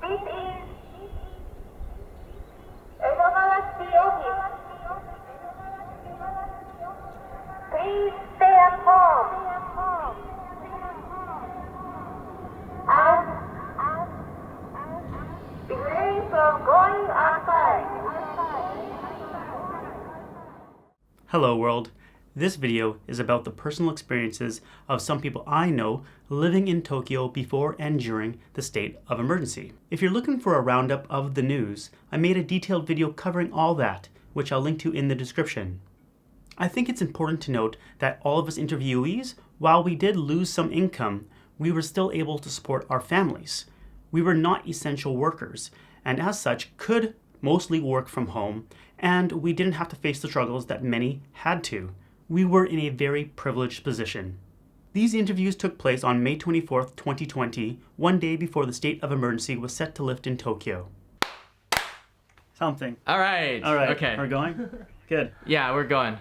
Please stay at home. And refrain from going outside. Hello world. This video is about the personal experiences of some people I know living in Tokyo before and during the state of emergency. If you're looking for a roundup of the news, I made a detailed video covering all that, which I'll link to in the description. I think it's important to note that all of us interviewees, while we did lose some income, we were still able to support our families. We were not essential workers, and as such could mostly work from home, and we didn't have to face the struggles that many had to. We were in a very privileged position. These interviews took place on May 24th, 2020, one day before the state of emergency was set to lift in Tokyo. Something. All right. Okay. We're going? Good. Yeah, we're going.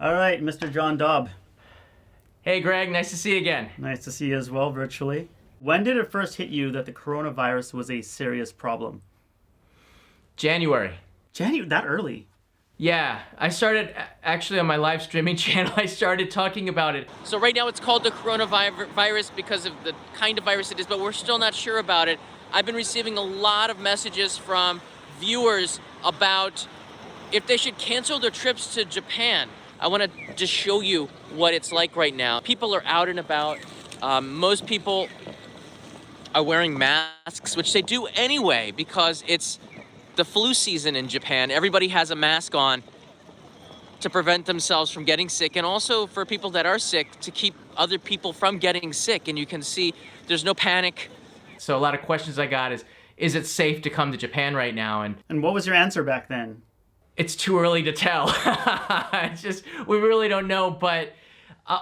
All right, Mr. John Dobb. Hey, Greg. Nice to see you again. Nice to see you as well, virtually. When did it first hit you that the coronavirus was a serious problem? January. That early? Yeah, I started actually on my live streaming channel. I started talking about it. So right now it's called the coronavirus because of the kind of virus it is, but we're still not sure about it. I've been receiving a lot of messages from viewers about if they should cancel their trips to Japan. I want to just show you what it's like right now. People are out and about. Most people are wearing masks, which they do anyway because it's the flu season in Japan. Everybody has a mask on to prevent themselves from getting sick, and also for people that are sick to keep other people from getting sick. And you can see there's no panic. So a lot of questions I got is it safe to come to Japan right now? And what was your answer back then? It's too early to tell. It's just, we really don't know. But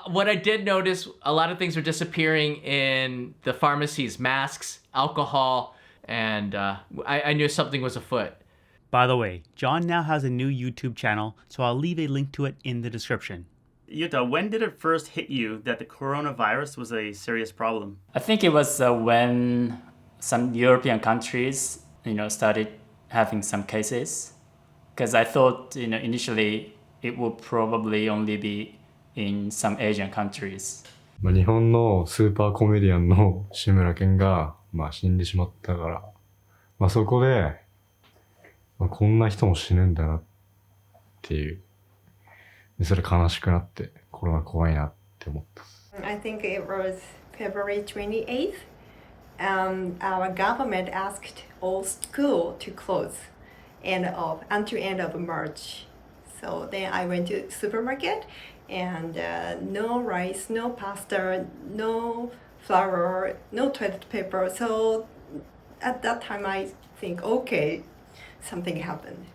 what I did notice, a lot of things were disappearing in the pharmacies, masks, alcohol, and I knew something was afoot. By the way, John now has a new YouTube channel, so I'll leave a link to it in the description. Yuta, when did it first hit you that the coronavirus was a serious problem? I think it was when some European countries, started having some cases. Because I thought, initially it would probably only be in some Asian countries. 日本のスーパーコメディアンの志村けんが、死んでしまったから、そこで、こんな人も死ぬんだなっていう。でそれ悲しくなって、コロナ怖いなって思った。I think it was February 28th. Our government asked all school to close until end of March. So then I went to supermarket and no rice, no pasta, no flour, no toilet paper. So at that time I think, okay, something happened.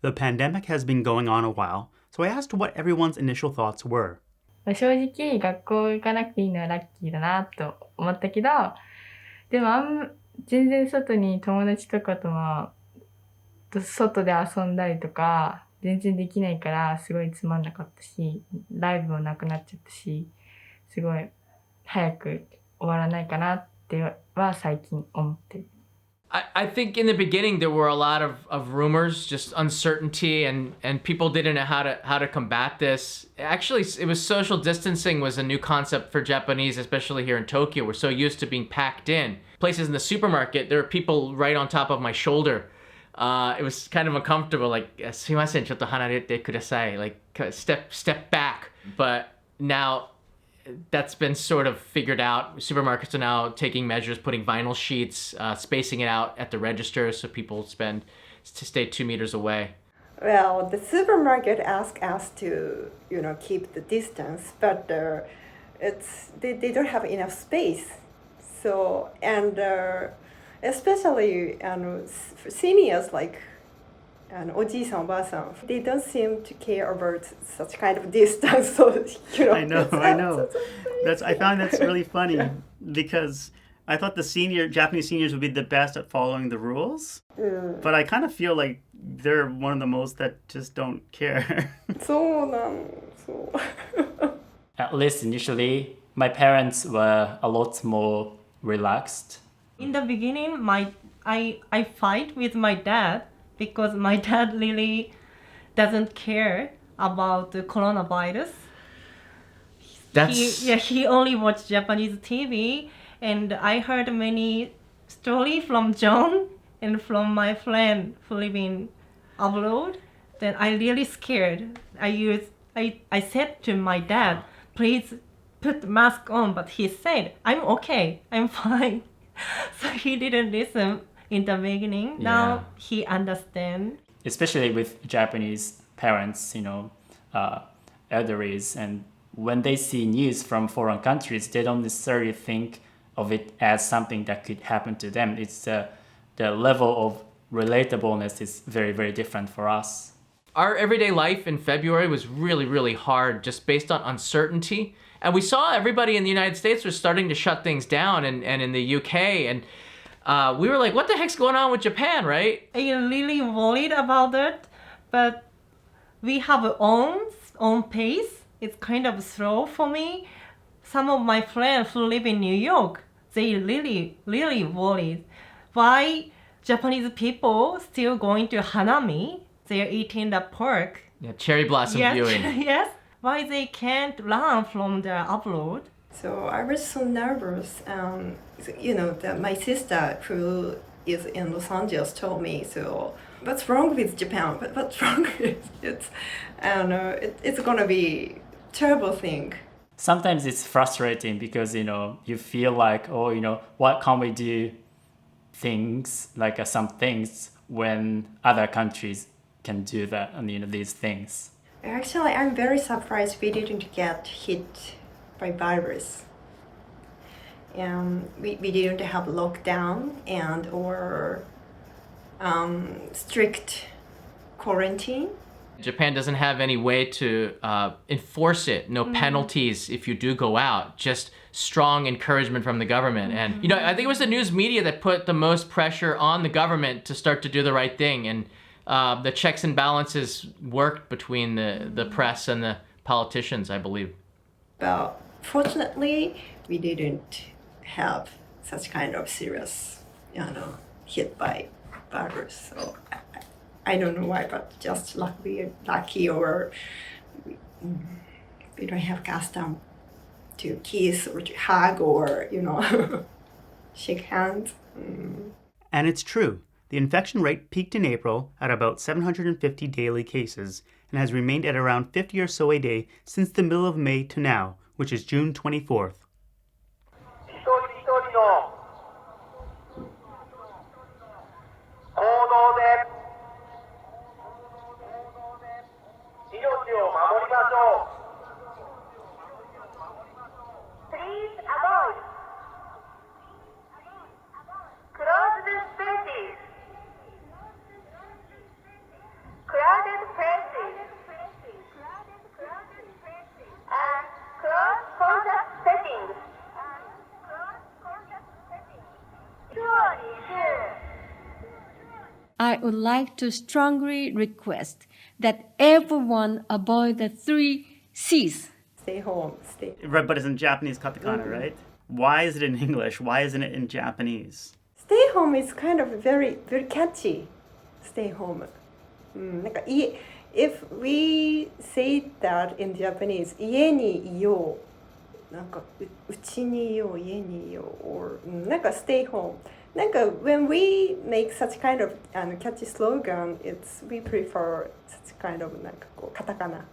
The pandemic has been going on a while, so I asked what everyone's initial thoughts were. 正直学校行かなくていいのはラッキーだなと思ったけど、でも全然外に友達とかとも外で遊んだりとか全然できないからすごいつまんなかったし、ライブもなくなっちゃったし、すごい早く終わらないかなっては最近思ってる。I think in the beginning there were a lot of rumors, just uncertainty, and people didn't know how to combat this. Actually, it was social distancing was a new concept for Japanese, especially here in Tokyo. We're so used to being packed in. Places in the supermarket, there were people right on top of my shoulder. It was kind of uncomfortable, like, すいません、ちょっと離れてください, like, step back. But now that's been sort of figured out. Supermarkets are now taking measures, putting vinyl sheets, spacing it out at the register so people stay 2 meters away. Well, the supermarket asked us to, keep the distance, but they don't have enough space. So, and especially seniors like oji-san, oba-san, they don't seem to care about such kind of distance. So, I know. I found that's really funny because I thought the Japanese seniors would be the best at following the rules, but I kind of feel like they're one of the most that just don't care. At least initially, my parents were a lot more relaxed. In the beginning, I fight with my dad because my dad really doesn't care about the coronavirus. He only watched Japanese TV, and I heard many stories from John and from my friend who live in abroad. Then I really scared. I said to my dad, please put mask on, but he said, I'm okay, I'm fine. So he didn't listen in the beginning. Now he understands. Especially with Japanese parents, elderlies, and when they see news from foreign countries, they don't necessarily think of it as something that could happen to them. It's the level of relatableness is very, very different for us. Our everyday life in February was really, really hard just based on uncertainty. And we saw everybody in the United States was starting to shut things down, and in the UK. And we were like, what the heck's going on with Japan, right? I'm really worried about it, but we have our own pace. It's kind of slow for me. Some of my friends who live in New York, they really, really worried. Why Japanese people still going to Hanami? They're eating the pork. Yeah, cherry blossom viewing. Yes. Why they can't learn from the abroad? So I was so nervous. My sister who is in Los Angeles told me, so what's wrong with Japan? What's wrong with it? I don't know. It's gonna be terrible thing. Sometimes it's frustrating because, you feel like, what can we do things, like some things when other countries can do that and, these things. Actually, I'm very surprised we didn't get hit by virus. We didn't have lockdown or strict quarantine. Japan doesn't have any way to enforce it. No penalties if you do go out. Just strong encouragement from the government. And, I think it was the news media that put the most pressure on the government to start to do the right thing. And the checks and balances worked between the press and the politicians, I believe. But fortunately, we didn't have such kind of serious, hit by virus. So I don't know why, but just lucky or we don't have custom to kiss or to hug or, shake hands. And it's true. The infection rate peaked in April at about 750 daily cases and has remained at around 50 or so a day since the middle of May to now, which is June 24th. Please avoid closed spaces, crowded places, and close contact settings. I would like to strongly request that everyone avoid the 3 C's. Stay home, Right, but it's in Japanese katakana, right? Why is it in English? Why isn't it in Japanese? Stay home is kind of very, very catchy. Stay home. If we say that in Japanese, 家にいよう、うちにいよう、家にいよう, or stay home. When we make such kind of catchy slogan, we prefer such kind of katakana.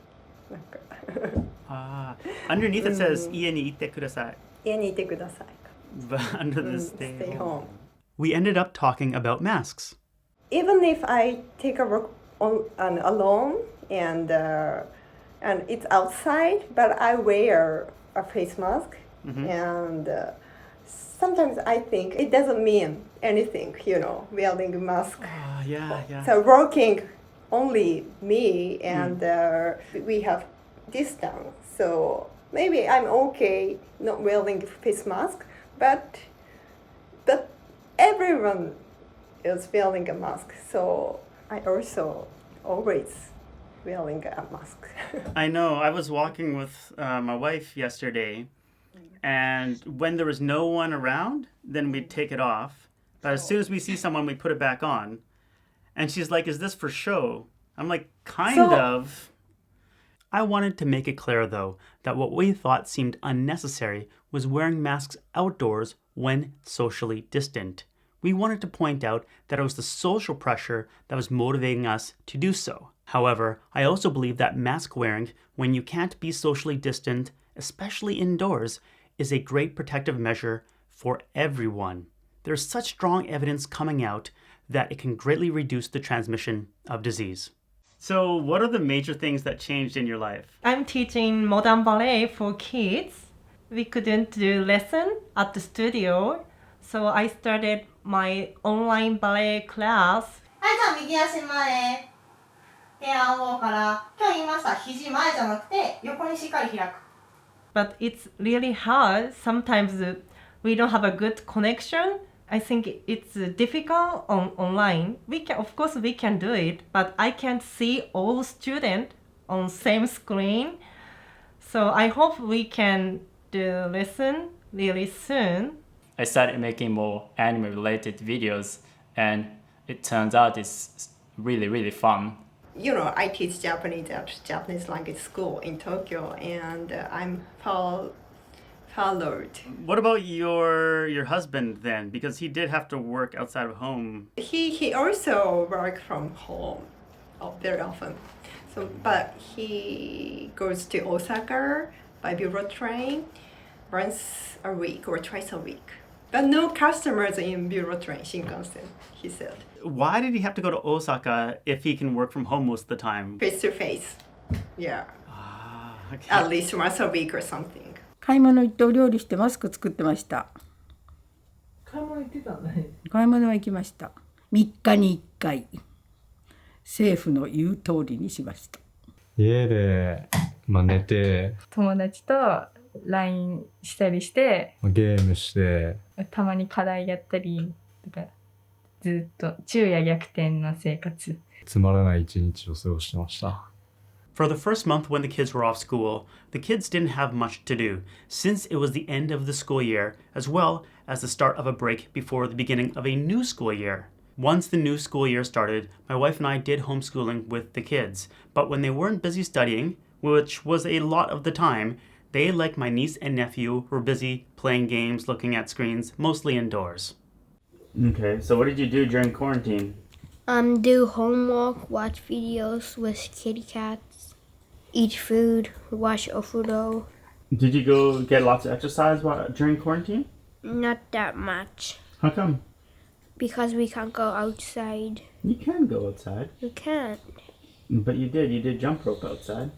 Underneath it says 家にいてください. 家にいてください. But under the stay home. We ended up talking about masks. Even if I take a walk alone and it's outside, but I wear a face mask, and sometimes I think it doesn't mean anything, wearing a mask. Yeah. So working only me and we have distance, so maybe I'm okay not wearing face mask, but everyone is wearing a mask, so I also always wearing a mask. I know. I was walking with my wife yesterday, and when there was no one around, then we'd take it off. But as soon as we see someone, we put it back on. And she's like, is this for show? I'm like, kind of. I wanted to make it clear, though, that what we thought seemed unnecessary was wearing masks outdoors when socially distant. We wanted to point out that it was the social pressure that was motivating us to do so. However, I also believe that mask wearing when you can't be socially distant, especially indoors, is a great protective measure for everyone. There's such strong evidence coming out that it can greatly reduce the transmission of disease. So what are the major things that changed in your life? I'm teaching modern ballet for kids. We couldn't do lesson at the studio, so I started my online ballet class. はい、じゃあ右足前。手顎から、今日言いました。肘前じゃなくて、横にしっかり開く。But it's really hard. Sometimes we don't have a good connection. I think it's difficult online. Of course, we can do it, but I can't see all students on same screen. So I hope we can do lesson really soon. I started making more anime-related videos, and it turns out it's really, really fun. You know, I teach Japanese at Japanese language school in Tokyo, and I'm followed. What about your husband then? Because he did have to work outside of home. He also works from home very often. So, but he goes to Osaka by bureau train once a week or twice a week. But no customers in bureau train, Shinkansen, he said. Why did he have to go to Osaka if he can work from home most of the time? Face to face. Yeah. Okay. At least once a week or something. 買い物行ってお料理してマスク作ってました。買い物行ってたんだね。買い物は行きました。3日に1回政府の言う通りにしました。家で、寝て友達と LINE したりして、ゲームして、たまに課題やったりとか、ずっと昼夜逆転の生活。つまらない一日を過ごしてました。For the first month when the kids were off school, the kids didn't have much to do, since it was the end of the school year, as well as the start of a break before the beginning of a new school year. Once the new school year started, my wife and I did homeschooling with the kids, but when they weren't busy studying, which was a lot of the time, they, like my niece and nephew, were busy playing games, looking at screens, mostly indoors. Okay, so what did you do during quarantine? Do homework, watch videos with kitty cats, eat food, watch Ofudo. Did you go get lots of exercise during quarantine? Not that much. How come? Because we can't go outside. You can go outside. You can't. But you did jump rope outside.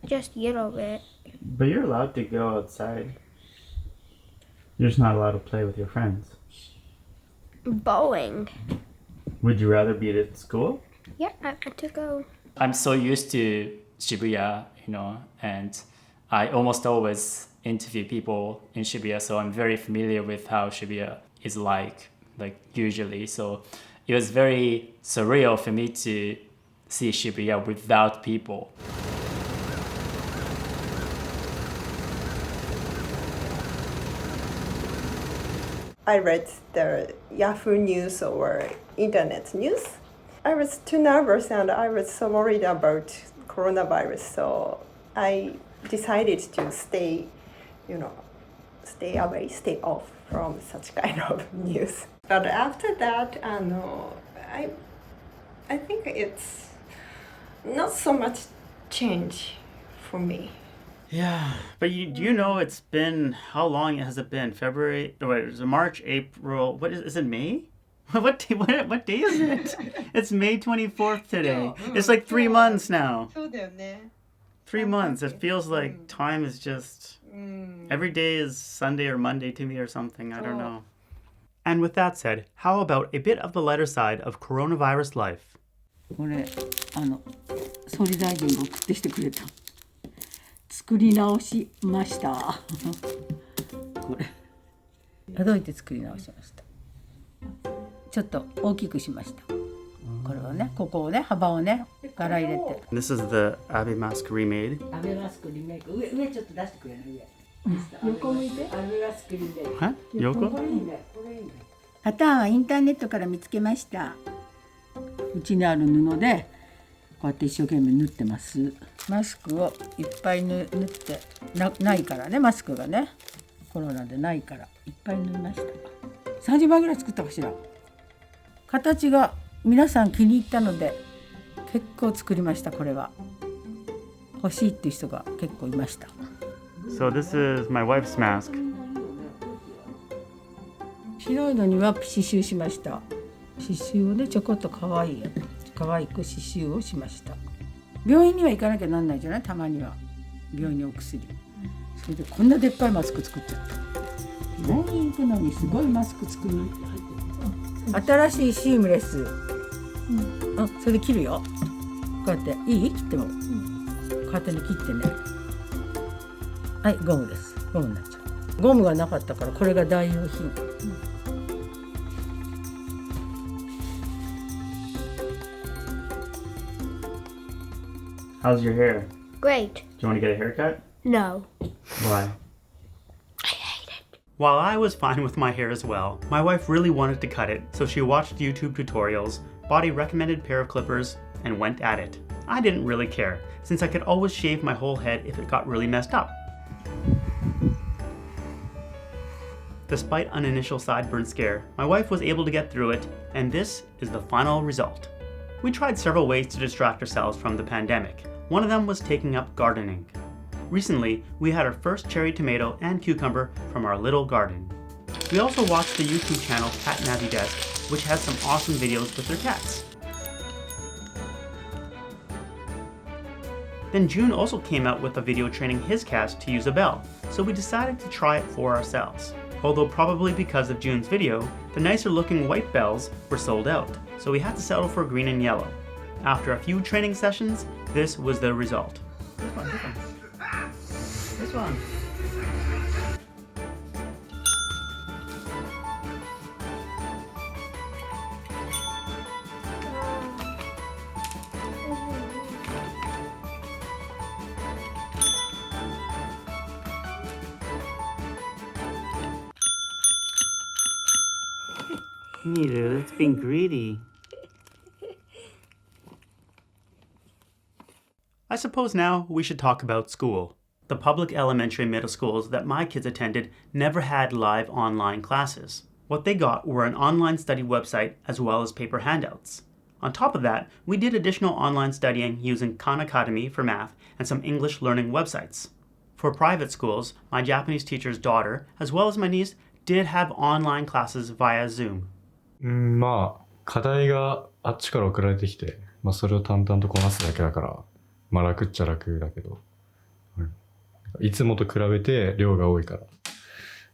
Just a little bit. But you're allowed to go outside. You're just not allowed to play with your friends. Bowling. Would you rather be at school? Yeah, I want to go. I'm so used to Shibuya, and I almost always interview people in Shibuya, so I'm very familiar with how Shibuya is like usually. So it was very surreal for me to see Shibuya without people. I read the Yahoo News or Internet News. I was too nervous and I was so worried about coronavirus, so I decided to stay away, stay off from such kind of news. But after that, I think it's not so much change for me. Yeah, but you know it's been, how long has it been? February, wait, is it March, April, what is it, May? What day is it? It's May 24th today. It's like 3 months now. 3 months. It feels like time is just, every day is Sunday or Monday to me or something, I don't know. And with that said, how about a bit of the lighter side of coronavirus life? これ総理大臣が送ってきてくれた。作り直しました。これどうやって作り直しました。ちょっと大きくしました。これをね、ここをね、幅をね、柄入れて。This is the Abe mask remade. アベマスクリメイク。上ちょっと出してくれる上。横向いて。アベマスクリメイク。横？これいいね。これいいね。パターンはインターネットから見つけました。うちにある布でこうやって一生懸命縫ってます。マスクをいっぱい縫ってないからね、マスクがねコロナでないからいっぱい縫いました。30枚ぐらい作ったかしら。形が皆さん気に入ったので結構作りました。これは欲しいっていう人が結構いました。 So this is my wife's mask. 白いのには刺繍しました。刺繍をねちょこっと可愛く刺繍をしました。病院には行かなきゃなんないじゃない、たまには病院にお薬。それでこんなでっかいマスク作っちゃった。病院行くのにすごいマスク作る。新しいシームレス、それで切るよ。こうやっていい？切っても、こうやってね切ってね。はい、ゴムです。ゴムになっちゃう。ゴムがなかったからこれが代用品。How's your hair? Great. Do you want to get a haircut? No. Why? While I was fine with my hair as well, my wife really wanted to cut it, so she watched YouTube tutorials, bought a recommended pair of clippers, and went at it. I didn't really care, since I could always shave my whole head if it got really messed up. Despite an initial sideburn scare, my wife was able to get through it, and this is the final result. We tried several ways to distract ourselves from the pandemic. One of them was taking up gardening. Recently, we had our first cherry tomato and cucumber from our little garden. We also watched the YouTube channel Cat Navi Desk, which has some awesome videos with their cats. Then June also came out with a video training his cats to use a bell, so we decided to try it for ourselves. Although probably because of June's video, the nicer looking white bells were sold out, so we had to settle for green and yellow. After a few training sessions, this was the result. This one. Neither, it's being greedy. I suppose now we should talk about school. The public elementary and middle schools that my kids attended never had live online classes. What they got were an online study website as well as paper handouts. On top of that, we did additional online studying using Khan Academy for math and some English learning websites. For private schools, my Japanese teacher's daughter, as well as my niece, did have online classes via Zoom. まあ課題があっちから送られてきて、それを淡々とこなすだけだから、楽っちゃ楽だけど、いつもと比べて量が多いか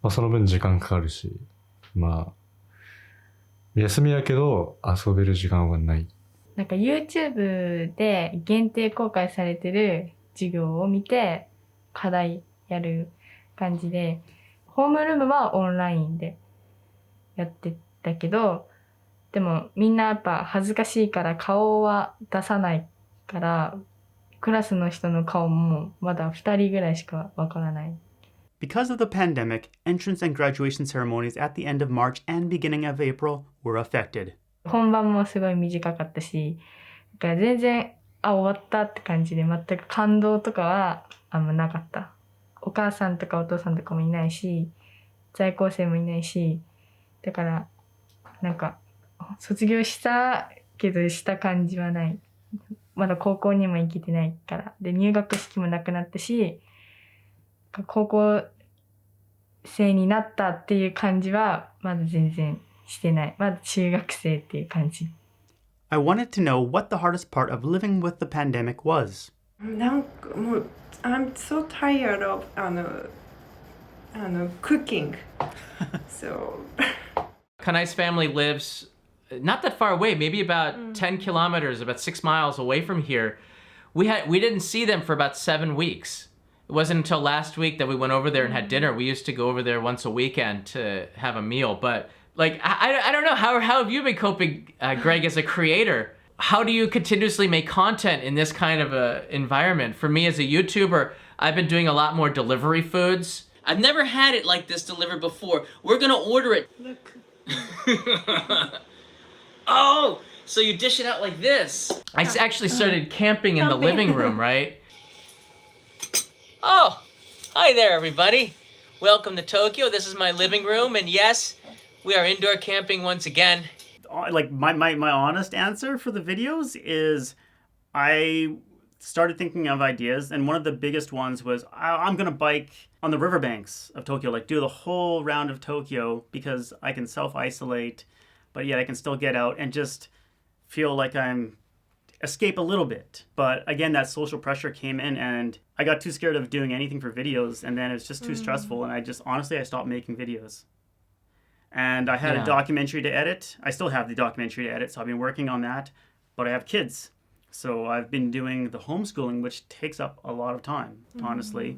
ら、その分時間かかるし、休みだけど遊べる時間はない。なんか YouTube で限定公開されてる授業を見て課題やる感じで、ホームルームはオンラインでやってたけど、でもみんなやっぱ恥ずかしいから顔は出さないから、クラスの人の顔もまだ2人ぐらいしかわからない。Because of the pandemic, entrance and graduation ceremonies at the end of March and beginning of April were affected. 本番もすごい短かったし、だから全然終わったって感じで全く感動とかはあんまなかった。お母さんとかお父さんとかもいないし、在校生もいないし、だからなんか卒業したけどした感じはない。まだ高校にも行けてないから。で、入学式もなくなったし、高校生になったっていう感じはまだ全然してない。まだ中学生っていう感じ。I wanted to know what the hardest part of living with the pandemic was. なんかもう I'm so tired of cooking. So Kanai's family lives not that far away, maybe about 10 kilometers, about 6 miles away from here. We didn't see them for about 7 weeks. It wasn't until last week that we went over there and had dinner. We used to go over there once a weekend to have a meal. But like, I don't know, how have you been coping, Greg, as a creator? How do you continuously make content in this kind of a environment? For me as a YouTuber, I've been doing a lot more delivery foods. I've never had it like this delivered before. We're gonna order it. look, Oh, so you dish it out like this. I actually started camping in the living room, right? Oh, hi there, everybody. Welcome to Tokyo. This is my living room, and yes, we are indoor camping once again. Like my honest answer for the videos is I started thinking of ideas, and one of the biggest ones was I'm gonna bike on the riverbanks of Tokyo, like do the whole round of Tokyo, because I can self-isolate, but yet I can still get out and just feel like I'm escape a little bit. But again, that social pressure came in, and I got too scared of doing anything for videos, and then it's just too stressful, and I stopped making videos. And I had a documentary to edit. I still have the documentary to edit, so I've been working on that, but I have kids. So I've been doing the homeschooling, which takes up a lot of time, honestly.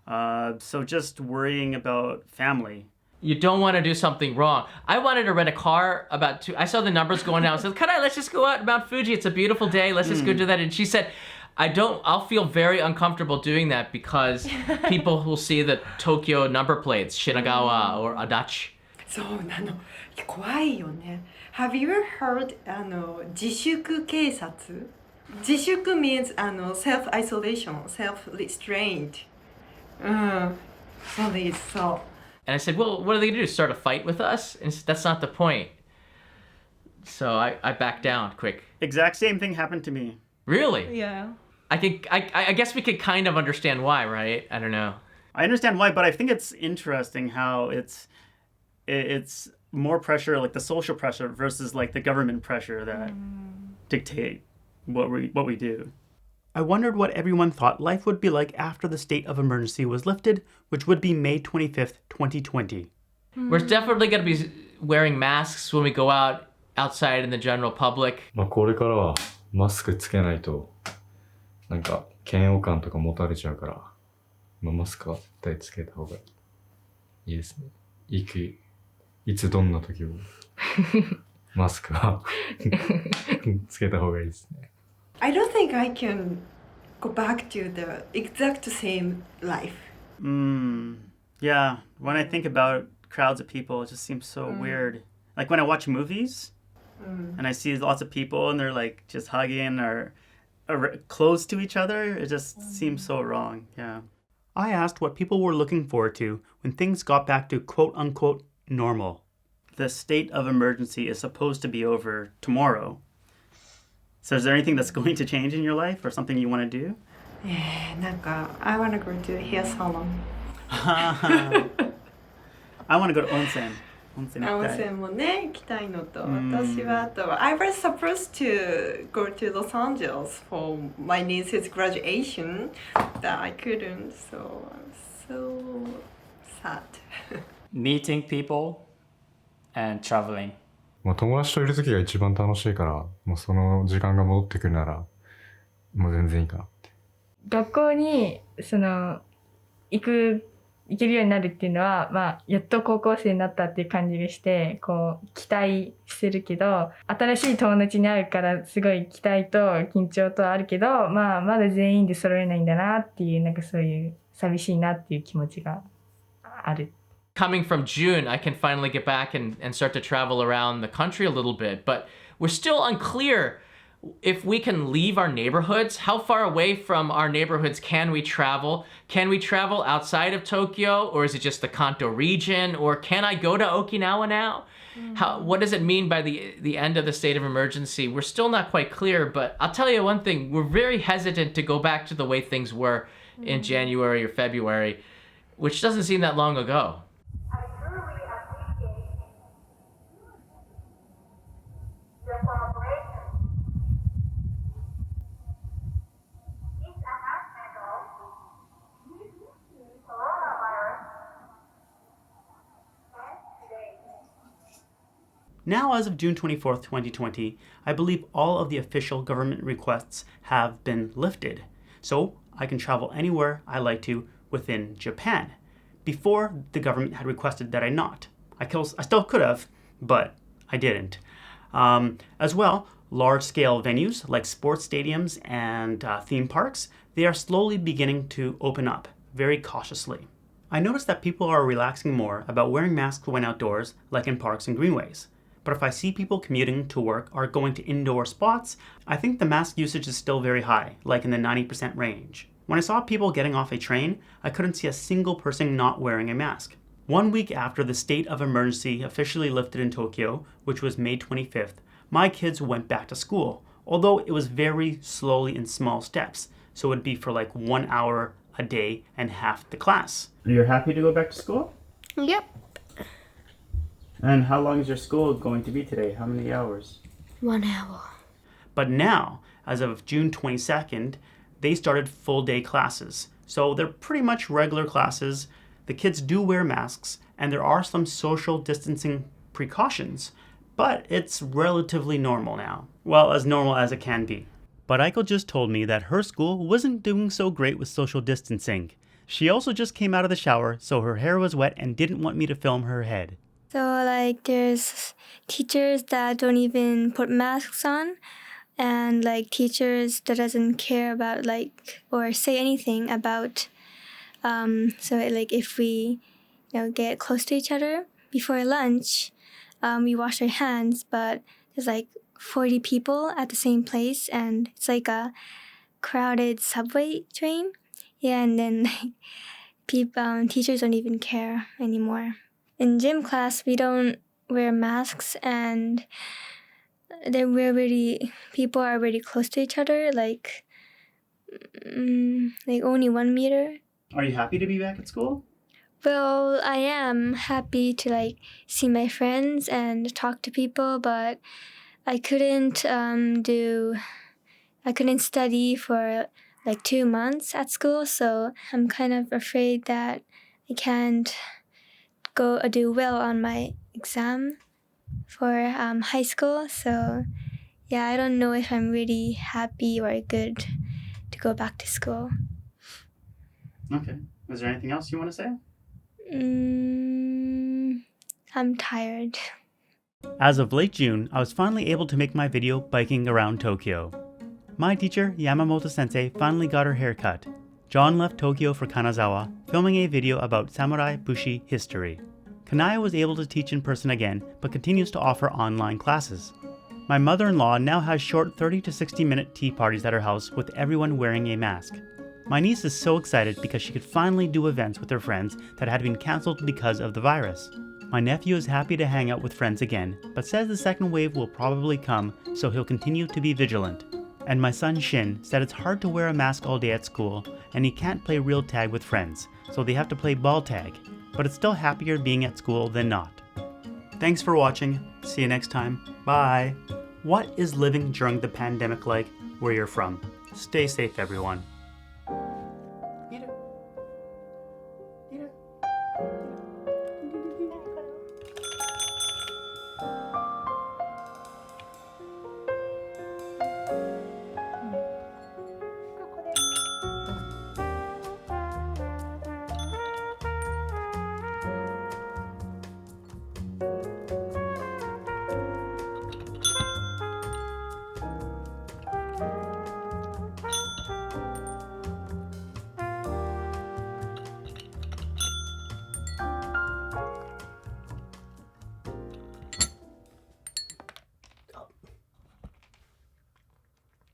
So just worrying about family. You don't want to do something wrong. I wanted to rent a car I saw the numbers going down. I said, let's just go out to Mount Fuji. It's a beautiful day. Let's just go do that. And she said, I'll feel very uncomfortable doing that because people will see the Tokyo number plates, Shinagawa or Adachi. そうなの。怖いよね。Have you ever heard 自粛警察? 自粛 means self-isolation, self-restraint. So. And I said, well, what are they going to do? Start a fight with us? And said, that's not the point. So I backed down quick. Exact same thing happened to me. Really? Yeah. I guess we could kind of understand why, right? I don't know. I understand why, but I think it's interesting how it's more pressure, like the social pressure versus like the government pressure that dictate what we do. I wondered what everyone thought life would be like after the state of emergency was lifted, which would be May 25th, 2020. We're definitely going to be wearing masks when we go outside in the general public. これからはマスクつけないとなんか嫌悪感とか持たれちゃうから、マスクは絶対つけた方がいいですね。いつどんな時もマスクはつけた方がいいですね。I don't think I can go back to the exact same life. Yeah, when I think about crowds of people, it just seems so weird. Like when I watch movies and I see lots of people and they're like just hugging or close to each other, it just seems so wrong. Yeah. I asked what people were looking forward to when things got back to quote-unquote normal. The state of emergency is supposed to be over tomorrow. So is there anything that's going to change in your life or something you want to do? I want to go to hair salon. I want to go to onsen. Onsen もね、行きたいのと、私はI was supposed to go to Los Angeles for my niece's graduation, but I couldn't, so I'm so sad. Meeting people and traveling. 友達といる時が一番楽しいから、もうその時間が戻ってくるなら、もう全然いいかなって。学校に行けるようになるっていうのは、やっと高校生になったっていう感じがして、期待してるけど、新しい友達に会うからすごい期待と緊張とあるけど、まだ全員で揃えないんだなっていう、そういう寂しいなっていう気持ちがある。Coming from June, I can finally get back and start to travel around the country a little bit, but we're still unclear if we can leave our neighborhoods. How far away from our neighborhoods can we travel? Can we travel outside of Tokyo, or is it just the Kanto region? Or can I go to Okinawa now? What does it mean by the end of the state of emergency? We're still not quite clear, but I'll tell you one thing. We're very hesitant to go back to the way things were in January or February, which doesn't seem that long ago. I truly appreciate your cooperation. This announcement of coronavirus ends today. Now, as of June 24th, 2020, I believe all of the official government requests have been lifted, so I can travel anywhere I like to within Japan. Before, the government had requested that I not. I still could have, but I didn't. As well, large-scale venues like sports stadiums and theme parks, they are slowly beginning to open up, very cautiously. I noticed that people are relaxing more about wearing masks when outdoors, like in parks and greenways. But if I see people commuting to work or going to indoor spots, I think the mask usage is still very high, like in the 90% range. When I saw people getting off a train, I couldn't see a single person not wearing a mask. 1 week after the state of emergency officially lifted in Tokyo, which was May 25th, my kids went back to school, although it was very slowly in small steps, so it would be for like 1 hour a day and half the class. You're happy to go back to school? Yep. And how long is your school going to be today? How many hours? 1 hour. But now, as of June 22nd, they started full day classes. So they're pretty much regular classes. The kids do wear masks, and there are some social distancing precautions, but it's relatively normal now. Well, as normal as it can be. But Aiko just told me that her school wasn't doing so great with social distancing. She also just came out of the shower, so her hair was wet and didn't want me to film her head. So, like, there's teachers that don't even put masks on, and, like, teachers that doesn't care about, like, or say anything about, if we, get close to each other before lunch, we wash our hands, but there's, like, 40 people at the same place, and it's like a crowded subway train. Yeah, and then, teachers don't even care anymore. In gym class, we don't wear masks, and people are really close to each other, like only 1 meter. Are you happy to be back at school? Well, I am happy to see my friends and talk to people, but I couldn't study for 2 months at school, so I'm kind of afraid that I can't do well on my exam for high school. So yeah, I don't know if I'm really happy or good to go back to school. Okay. Is there anything else you want to say? I'm tired. As of late June, I was finally able to make my video biking around Tokyo. My teacher, Yamamoto Sensei, finally got her hair cut. John left Tokyo for Kanazawa, filming a video about samurai bushi history. Kanaya was able to teach in person again, but continues to offer online classes. My mother-in-law now has short 30 to 60-minute tea parties at her house with everyone wearing a mask. My niece is so excited because she could finally do events with her friends that had been cancelled because of the virus. My nephew is happy to hang out with friends again, but says the second wave will probably come, so he'll continue to be vigilant. And my son Shin said it's hard to wear a mask all day at school, and he can't play real tag with friends, so they have to play ball tag. But it's still happier being at school than not. Thanks for watching. See you next time. Bye. What is living during the pandemic like where you're from? Stay safe, everyone.